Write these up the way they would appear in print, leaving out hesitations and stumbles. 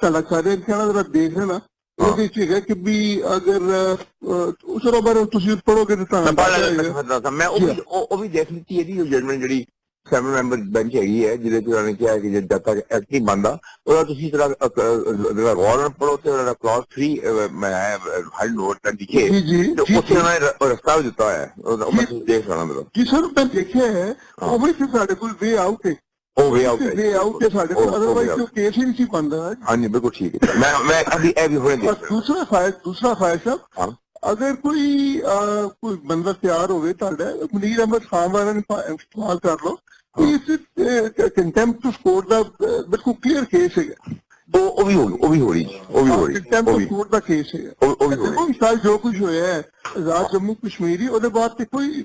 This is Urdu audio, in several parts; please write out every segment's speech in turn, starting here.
ਤੁਹਾਡਾ ਸਾਰੇ ਕਹਿਣਾ ਜਰਾ ਦੇਖ ਲੈਣਾ। ਇਹਦੇ ਚ ਹੈਗਾ ਕਿ ਵੀ ਅਗਰ ਉਸ ਤੋਂ ਬਾਅਦ ਤੁਸੀਂ ਪੜੋਗੇ ਤਾਂ ਮੈਂ ਪੜ੍ਹ ਲੈਣਾ। ਮੈਂ ਉਹ ਵੀ ਦੇਖ ਲਈ ਇਹਦੀ ਜਜਮੈਂਟ ਜਿਹੜੀ 7 ਮੈਂਬਰ ਬੈਂਚ ਹੈਗੀ ਹੈ, ਜਿਹਦੇ ਤੇ ਉਹਨਾਂ ਨੇ ਕਿਹਾ ਕਿ ਜਦ ਤੱਕ ਐਕਟ ਨਹੀਂ ਬਣਦਾ ਉਹਦਾ ਤੁਸੀਂ ਜਿਹੜਾ ਗੌਰ ਨਾਲ ਪੜੋ ਤੇ ਉਹਦਾ ਕਲੌਜ਼ 3 ਮੈਂ ਹਾਈ ਨੋਟ ਤੇ ਲਿਖੇ ਤੇ ਉੱਥੇ ਉਹਨਾਂ ਨੇ ਰਸਤਾ ਵੀ ਦਿੱਤਾ ਹੋਇਆ ਹੈ। ਉਹ ਮੈਂ ਤੁਸੀਂ ਦੇਖ ਲੈਣਾ ਮੇਰਾ ਜੀ ਸਰ। ਮੈਂ ਦੇਖਿਆ ਹੈ ਉਹ ਵੀ ਸਾਡੇ ਕੋਲ ਵੇ ਆਊਟ ਹੈ। ਉਹ ਵੇ ਆਊਟ ਹੈ ਸਾਡੇ ਕੋਲ, ਅਦਰਵਾਈਜ਼ ਉਹ ਕੇਸ ਹੀ ਨਹੀਂ ਸੀ ਬਣਦਾ। ਹਾਂਜੀ ਬਿਲਕੁਲ ਠੀਕ ਹੈ। ਮੈਂ ਅਭੀ ਇਹ ਵੀ ਹੋਣੇ ਦੇਖ। ਦੂਸਰਾ ਫਾਇਲ ਸਾਹਿਬ, ਅਗਰ ਕੋਈ ਬੰਦਾ ਤਿਆਰ ਹੋਵੇ ਤੁਹਾਡਾ ਮੁਨੀਰ ਅਹਿਮਦ ਖਾਨ ਵਾਲਾ ਨੇ ਇਸਤੇਮਾਲ ਕਰ ਲਓ। ਇਸ ਕੰਟੈਂਪਟ ਆਫ ਕੋਰਟ ਦਾ ਬਿਲਕੁਲ ਕਲੀਅਰ ਕੇਸ ਹੈਗਾ। ਉਹ ਵੀ ਹੋ ਰਹੀ contempt of court the case ਹੈਗਾ। ਕੋਈ ਸਾਲ ਜੋ ਕੁਝ ਹੋਇਆ ਹੈ ਆਜ਼ਾਦ ਜੰਮੂ ਕਸ਼ਮੀਰੀ ਉਹਦੇ ਬਾਅਦ ਤੇ ਕੋਈ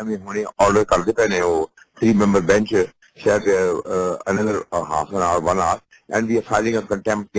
ਐਵੇਂ ਹੁਣੇ ਆਰਡਰ ਕਰਦੇ ਪਏ ਨੇ ਉਹ 3 ਮੈਂਬਰ ਬੈਂਚ ਸ਼ਾਇਦ another half an hour 1 hour and we are filing a contempt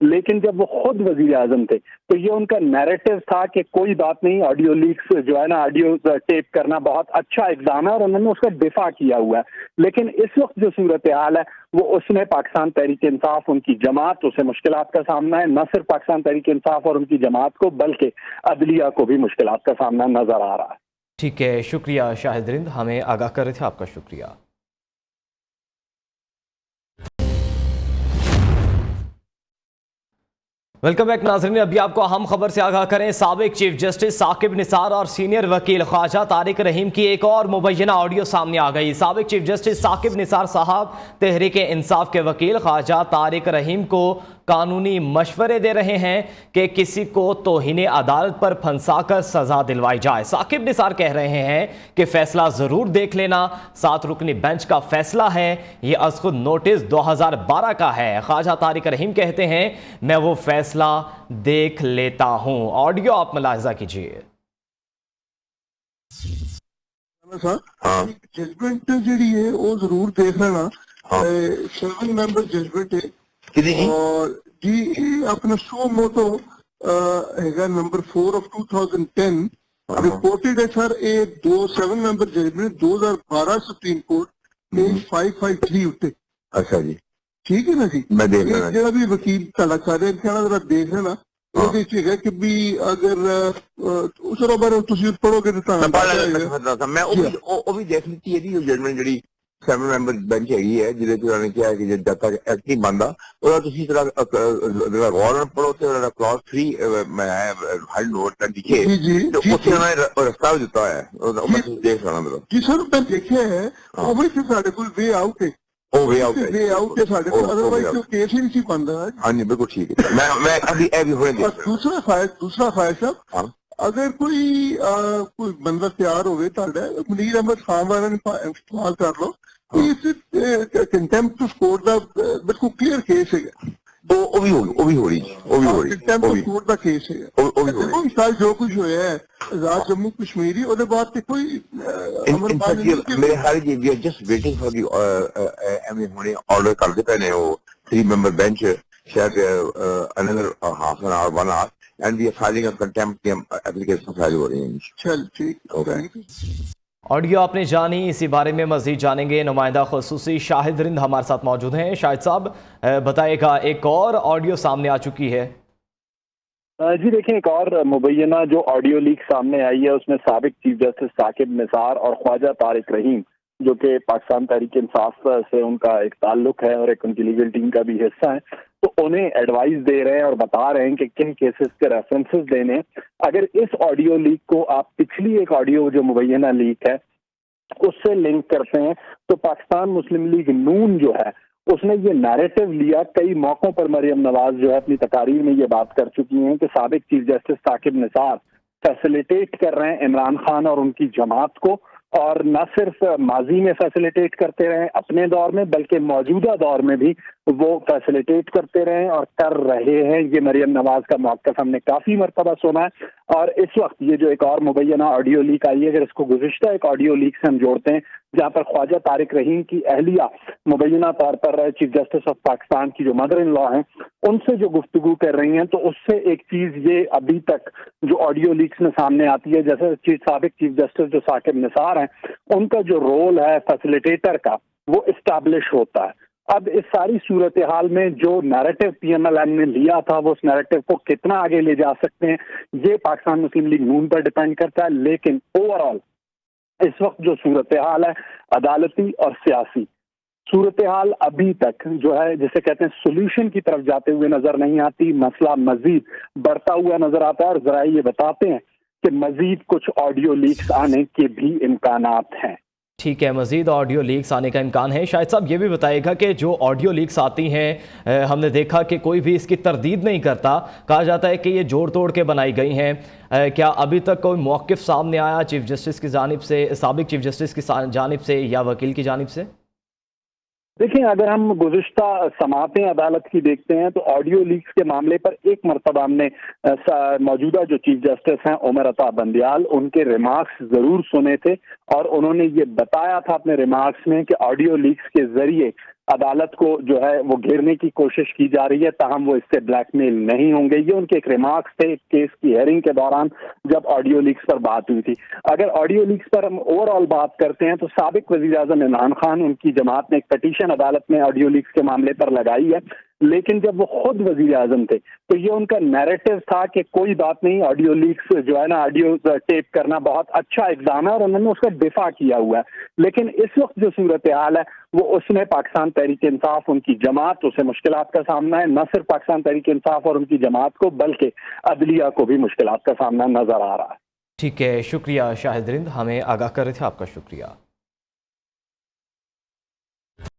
لیکن جب وہ خود وزیر اعظم تھے تو یہ ان کا نیریٹو تھا کہ کوئی بات نہیں، آڈیو لیکس جو ہے نا، آڈیو ٹیپ کرنا بہت اچھا اقدام ہے، اور انہوں نے اس کا دفاع کیا ہوا ہے۔ لیکن اس وقت جو صورتحال ہے وہ اس میں پاکستان تحریک انصاف، ان کی جماعت، اسے مشکلات کا سامنا ہے، نہ صرف پاکستان تحریک انصاف اور ان کی جماعت کو بلکہ عدلیہ کو بھی مشکلات کا سامنا نظر آ رہا ہے۔ ٹھیک ہے، شکریہ شاہد رند، ہمیں آگاہ کر رہے تھے، آپ کا شکریہ۔ ویلکم بیک ناظرین، ابھی آپ کو اہم خبر سے آگاہ کریں۔ سابق چیف جسٹس ثاقب نثار اور سینئر وکیل خواجہ طارق رحیم کی ایک اور مبینہ آڈیو سامنے آ گئی۔ سابق چیف جسٹس ثاقب نثار صاحب تحریک انصاف کے وکیل خواجہ طارق رحیم کو قانونی مشورے دے رہے ہیں کہ کسی کو توہین عدالت پر پھنسا کر سزا دلوائی جائے۔ ثاقب نثار کہہ رہے ہیں کہ فیصلہ ضرور دیکھ لینا، 7 رکنی بینچ کا فیصلہ ہے، یہ از خود نوٹس 2012 کا ہے۔ خواجہ طارق رحیم کہتے ہیں میں وہ فیصلہ دیکھ لیتا ہوں۔ آڈیو آپ ملاحظہ کیجیے۔ ججمنٹ جیڑی ہے وہ ضرور دیکھ لینا، 7 ممبر ججمنٹ ہے، اور جی یہ اپنا شو موٹو ہے نمبر 4 آف 2010 رپورٹڈ ہے سر، یہ 7 ممبر ججمنٹ 2012 سپریم کورٹ پیج 553 اٹھے۔ اچھا جی، ٹھیک ہے نا جی، میں دیکھ لینا جڑا بھی وکیل تہاڈا کر رہے ہیں ذرا دیکھ لینا، یہ ٹھیک ہے کہ بھی اگر اس طرح بارے تسی پڑھو گے تو میں وہ بھی دیکھ لیتی ہے جی ججمنٹ جڑی 7 ممبر بینچ ہے جہاں انہوں نے کیا ہے کہ جب تک ایکٹ نہیں بنتا وہ تسی ذرا غور نال پڑھو تے کلاس 3 میں ہیڈ نوٹ لکھے تو اس نے رستہ بھی دیتا ہے، میں دیکھ لینا میرا جی سر، میں دیکھا ہے وہ بھی سارے کول وے آؤٹ ہے، وے آؤٹ ہے سارے کول، ادروائز تو کیس ہی نہیں سی بنتا ہے۔ ہاں جی بالکل ٹھیک ہے، میں ابھی ابھی ہونے دیکھ دوسرا فائد صاحب، اگر کوئی بندہ تیار ہوئے منیر احمد خان والا نے استعمال کر لو، کنٹمپٹ آف کورٹ دا بالکل کلیئر کیس ہے، وہ بھی ہو رہی contempt of court the case ہے، جو کچھ ہوا ہے آزاد جموں کشمیری اور بعد کوئی میرے خیال we are just waiting for the ہونے آرڈر کرتے پہنے وہ 3 ممبر بینچ شاید another half an hour 1 hour and we are filing a contempt application file ہو رہی ہیں۔ چل ٹھیک۔ آڈیو آپ نے جانی، اسی بارے میں مزید جانیں گے، نمائندہ خصوصی شاہد رند ہمارے ساتھ موجود ہیں۔ شاہد صاحب بتائے گا، ایک اور آڈیو سامنے آ چکی ہے۔ جی دیکھیں، ایک اور مبینہ جو آڈیو لیک سامنے آئی ہے اس میں سابق چیف جسٹس ثاقب نثار اور خواجہ طارق رحیم، جو کہ پاکستان تحریک انصاف سے ان کا ایک تعلق ہے اور ایک ان کی لیگل ٹیم کا بھی حصہ ہے، تو انہیں ایڈوائز دے رہے ہیں اور بتا رہے ہیں کہ کن کیسز کے ریفرنسز دینے۔ اگر اس آڈیو لیک کو آپ پچھلی ایک آڈیو جو مبینہ لیک ہے اس سے لنک کرتے ہیں تو پاکستان مسلم لیگ نون جو ہے اس نے یہ نیریٹو لیا، کئی موقعوں پر مریم نواز جو ہے اپنی تقاریر میں یہ بات کر چکی ہیں کہ سابق chief justice Saqib Nisar facilitate کر رہے ہیں عمران خان اور ان کی جماعت کو، اور نہ صرف ماضی میں فیسیلیٹیٹ کرتے رہے اپنے دور میں بلکہ موجودہ دور میں بھی وہ فیسیلیٹیٹ کرتے رہے اور کر رہے ہیں۔ یہ مریم نواز کا موقف ہم نے کافی مرتبہ سنا ہے، اور اس وقت یہ جو ایک اور مبینہ آڈیو لیک آئی ہے، اگر اس کو گزشتہ ایک آڈیو لیک سے ہم جوڑتے ہیں جہاں پر خواجہ طارق رحیم کی اہلیہ مبینہ طور پر چیف جسٹس آف پاکستان کی جو مدر ان لا ہیں ان سے جو گفتگو کر رہی ہیں، تو اس سے ایک چیز یہ ابھی تک جو آڈیو لیکس میں سامنے آتی ہے، جیسے سابق چیف جسٹس جو ثاقب نثار ہیں ان کا جو رول ہے فیسیلیٹیٹر کا وہ اسٹیبلش ہوتا ہے۔ اب اس ساری صورتحال میں جو narrative P M L N نے لیا تھا وہ اس نیریٹو کو کتنا آگے لے جا سکتے ہیں یہ پاکستان مسلم لیگ نون پر ڈیپینڈ کرتا ہے، لیکن اوور آل اس وقت جو صورتحال ہے عدالتی اور سیاسی صورتحال ابھی تک جو ہے جسے کہتے ہیں سولوشن کی طرف جاتے ہوئے نظر نہیں آتی، مسئلہ مزید بڑھتا ہوا نظر آتا ہے، اور ذرائع یہ بتاتے ہیں کہ مزید کچھ آڈیو لیکس آنے کے بھی امکانات ہیں۔ ٹھیک ہے، مزید آڈیو لیکس آنے کا امکان ہے۔ شاہد صاحب یہ بھی بتائے گا کہ جو آڈیو لیکس آتی ہیں ہم نے دیکھا کہ کوئی بھی اس کی تردید نہیں کرتا، کہا جاتا ہے کہ یہ جوڑ توڑ کے بنائی گئی ہیں، کیا ابھی تک کوئی موقف سامنے آیا چیف جسٹس کی جانب سے، سابق چیف جسٹس کی جانب سے یا وکیل کی جانب سے؟ دیکھیں، اگر ہم گزشتہ سماعتیں عدالت کی دیکھتے ہیں تو آڈیو لیکس کے معاملے پر ایک مرتبہ ہم نے موجودہ جو چیف جسٹس ہیں عمر عطا بندیال ان کے ریمارکس ضرور سنے تھے، اور انہوں نے یہ بتایا تھا اپنے ریمارکس میں کہ آڈیو لیکس کے ذریعے عدالت کو جو ہے وہ گھیرنے کی کوشش کی جا رہی ہے، تاہم وہ اس سے بلیک میل نہیں ہوں گے۔ یہ ان کے ایک ریمارکس تھے کیس کی ہیئرنگ کے دوران جب آڈیو لیکس پر بات ہوئی تھی۔ اگر آڈیو لیکس پر ہم اوور آل بات کرتے ہیں تو سابق وزیر اعظم عمران خان، ان کی جماعت نے ایک پٹیشن عدالت میں آڈیو لیکس کے معاملے پر لگائی ہے، لیکن جب وہ خود وزیر اعظم تھے تو یہ ان کا نیریٹو تھا کہ کوئی بات نہیں، آڈیو لیکس جو ہے نا، آڈیو ٹیپ کرنا بہت اچھا اقدام ہے، اور انہوں نے اس کا دفاع کیا ہوا ہے۔ لیکن اس وقت جو صورتحال ہے وہ اس میں پاکستان تحریک انصاف، ان کی جماعت، اسے مشکلات کا سامنا ہے، نہ صرف پاکستان تحریک انصاف اور ان کی جماعت کو بلکہ عدلیہ کو بھی مشکلات کا سامنا نظر آ رہا ہے۔ ٹھیک ہے، شکریہ شاہد رند، ہمیں آگاہ کر رہے تھے، آپ کا شکریہ۔